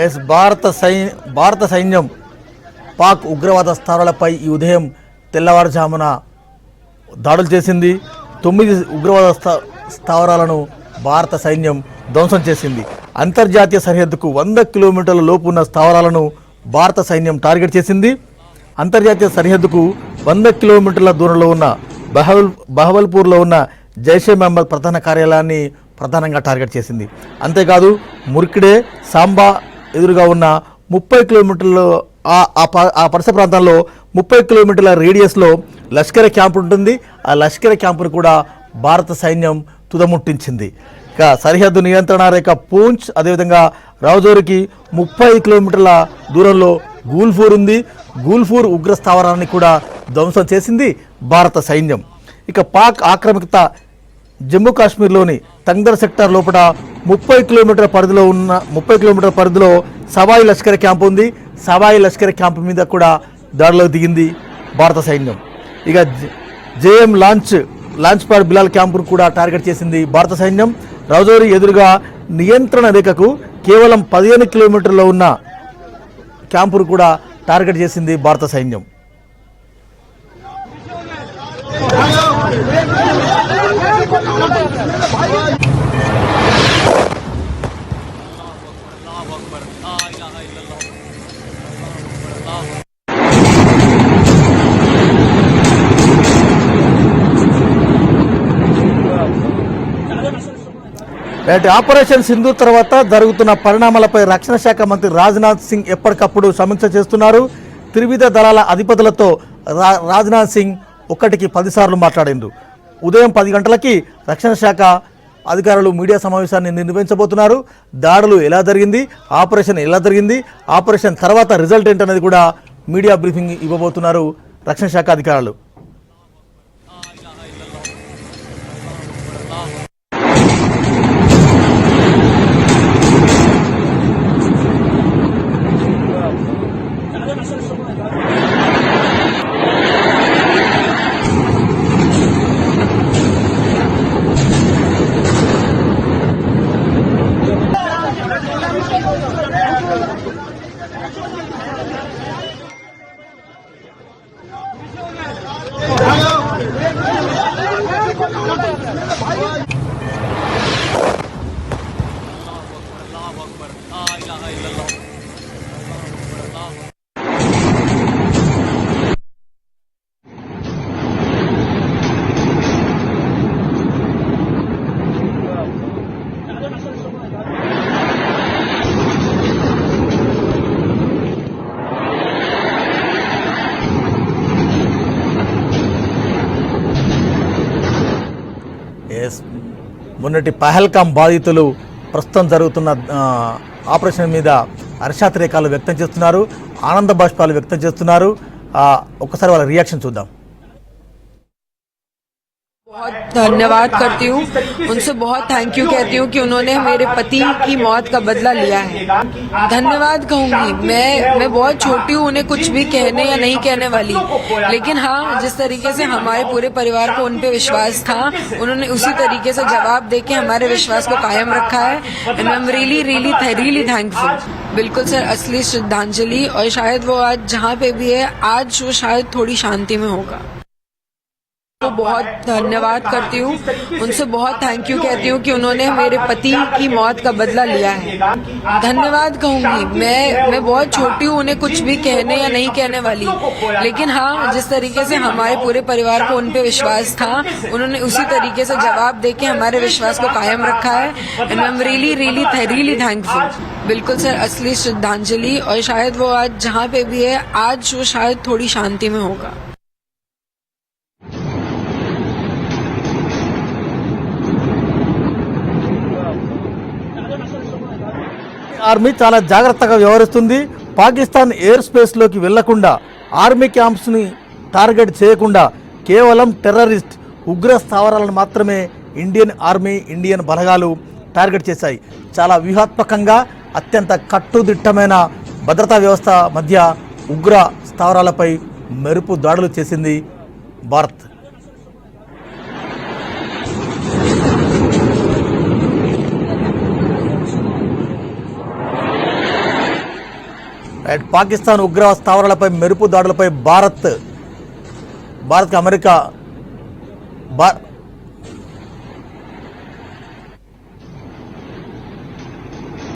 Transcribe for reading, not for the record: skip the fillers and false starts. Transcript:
Yes భారత సైన్యం పాక్ ఉగ్రవాద స్థావరాలపై ఈ ఉదయం తెల్లవారుజామున దాడులు చేసింది. 9 ఉగ్రవాద స్థావరాలను భారత సైన్యం ధ్వంసం చేసింది. అంతర్జాతీయ సరిహద్దుకు 100 కిలోమీటర్ల లోపు ఉన్న స్థావరాలను భారత సైన్యం టార్గెట్ చేసింది. అంతర్జాతీయ సరిహద్దుకు 100 కిలోమీటర్ల దూరంలో ఉన్న బహవల్పూర్లో ఉన్న జైషే మహమ్మద్ ప్రధాన కార్యాలయాన్ని ప్రధానంగా టార్గెట్ చేసింది. అంతేకాదు ముర్కిడే సాంబా ఎదురుగా ఉన్న 30 కిలోమీటర్లు ఆ పరిసర ప్రాంతాల్లో 30 కిలోమీటర్ల రేడియస్లో లష్కర్ క్యాంపు ఉంటుంది. ఆ లష్కర్ క్యాంపును కూడా భారత సైన్యం తుదముట్టించింది. ఇక సరిహద్దు నియంత్రణ రేఖ పూంచ్, అదేవిధంగా రాజౌరికి 30 కిలోమీటర్ల దూరంలో గూల్పూర్ ఉంది. గూల్పూర్ ఉగ్ర స్థావరాన్ని కూడా ధ్వంసం చేసింది భారత సైన్యం. ఇక పాక్ ఆక్రమిత జమ్మూ కాశ్మీర్లోని తంగ్దర్ సెక్టార్ లోపల 30 కిలోమీటర్ల పరిధిలో సవాయి లష్కర్ క్యాంపు ఉంది. సవాయి లష్కర్ క్యాంపు మీద కూడా దాడిలో దిగింది భారత సైన్యం. ఇక జేఎం లాంచ్ ప్యాడ్ బిలాల్ క్యాంపును కూడా టార్గెట్ చేసింది భారత సైన్యం. రౌజౌరి ఎదురుగా నియంత్రణ రేఖకు కేవలం 15 కిలోమీటర్లో ఉన్న క్యాంపును కూడా టార్గెట్ చేసింది భారత సైన్యం. ఆపరేషన్ సింధూర్ తర్వాత జరుగుతున్న పరిణామాలపై రక్షణ శాఖ మంత్రి రాజ్నాథ్ సింగ్ ఎప్పటికప్పుడు సమీక్ష చేస్తున్నారు. త్రివిధ దళాల అధిపతులతో రాజ్నాథ్ సింగ్ 1కి 10 సార్లు మాట్లాడిండ్రు. ఉదయం 10 గంటలకి రక్షణ శాఖ అధికారులు మీడియా సమావేశాన్ని నిర్వహించబోతున్నారు. దాడులు ఎలా జరిగింది, ఆపరేషన్ ఎలా జరిగింది, ఆపరేషన్ తర్వాత రిజల్ట్ ఏంటనేది కూడా మీడియా బ్రీఫింగ్ ఇవ్వబోతున్నారు రక్షణ శాఖ అధికారులు. మొన్నటి పహల్గామ్ బాధితులు ప్రస్తుతం జరుగుతున్న ఆపరేషన్ మీద హర్షాతిరేకాలు వ్యక్తం చేస్తున్నారు, ఆనంద బాష్పాలు వ్యక్తం చేస్తున్నారు. ఒక్కసారి వాళ్ళ రియాక్షన్ చూద్దాం. बहुत धन्यवाद करती हूँ, उनसे बहुत थैंक यू कहती हूँ कि उन्होंने मेरे पति की मौत का बदला लिया है. धन्यवाद कहूंगी. मैं बहुत छोटी हूँ, उन्हें कुछ भी कहने या नहीं कहने वाली, लेकिन हाँ, जिस तरीके से हमारे पूरे परिवार को उन पे विश्वास था, उन्होंने उसी तरीके से जवाब देके हमारे विश्वास को कायम रखा है. And I am really thankful. बिल्कुल सर, असली श्रद्धांजलि. और शायद वो आज जहाँ पे भी है, आज वो शायद थोड़ी शांति में होगा. तो बहुत धन्यवाद करती हूँ, उनसे बहुत थैंक यू कहती हूँ कि उन्होंने मेरे पति की मौत का बदला लिया है. धन्यवाद कहूंगी. मैं बहुत छोटी हूँ, उन्हें कुछ भी कहने या नहीं कहने वाली, लेकिन हाँ, जिस तरीके से हमारे पूरे परिवार को उन पे विश्वास था, उन्होंने उसी तरीके से जवाब देके हमारे विश्वास को कायम रखा है. And I am really thankful. बिल्कुल सर, असली श्रद्धांजलि. और शायद वो आज जहाँ पे भी है, आज वो शायद थोड़ी शांति में होगा. ఆర్మీ చాలా జాగ్రత్తగా వ్యవహరిస్తుంది. పాకిస్తాన్ ఎయిర్ స్పేస్లోకి వెళ్లకుండా, ఆర్మీ క్యాంప్స్ని టార్గెట్ చేయకుండా కేవలం టెర్రరిస్ట్ ఉగ్ర స్థావరాలను మాత్రమే ఇండియన్ ఆర్మీ, ఇండియన్ బలగాలు టార్గెట్ చేశాయి. చాలా వ్యూహాత్మకంగా అత్యంత కట్టుదిట్టమైన భద్రతా వ్యవస్థ మధ్య ఉగ్ర స్థావరాలపై మెరుపు దాడులు చేసింది భారత్. రైట్, పాకిస్తాన్ ఉగ్రవాద స్థావరాలపై మెరుపు దాడులపై భారత్కి అమెరికా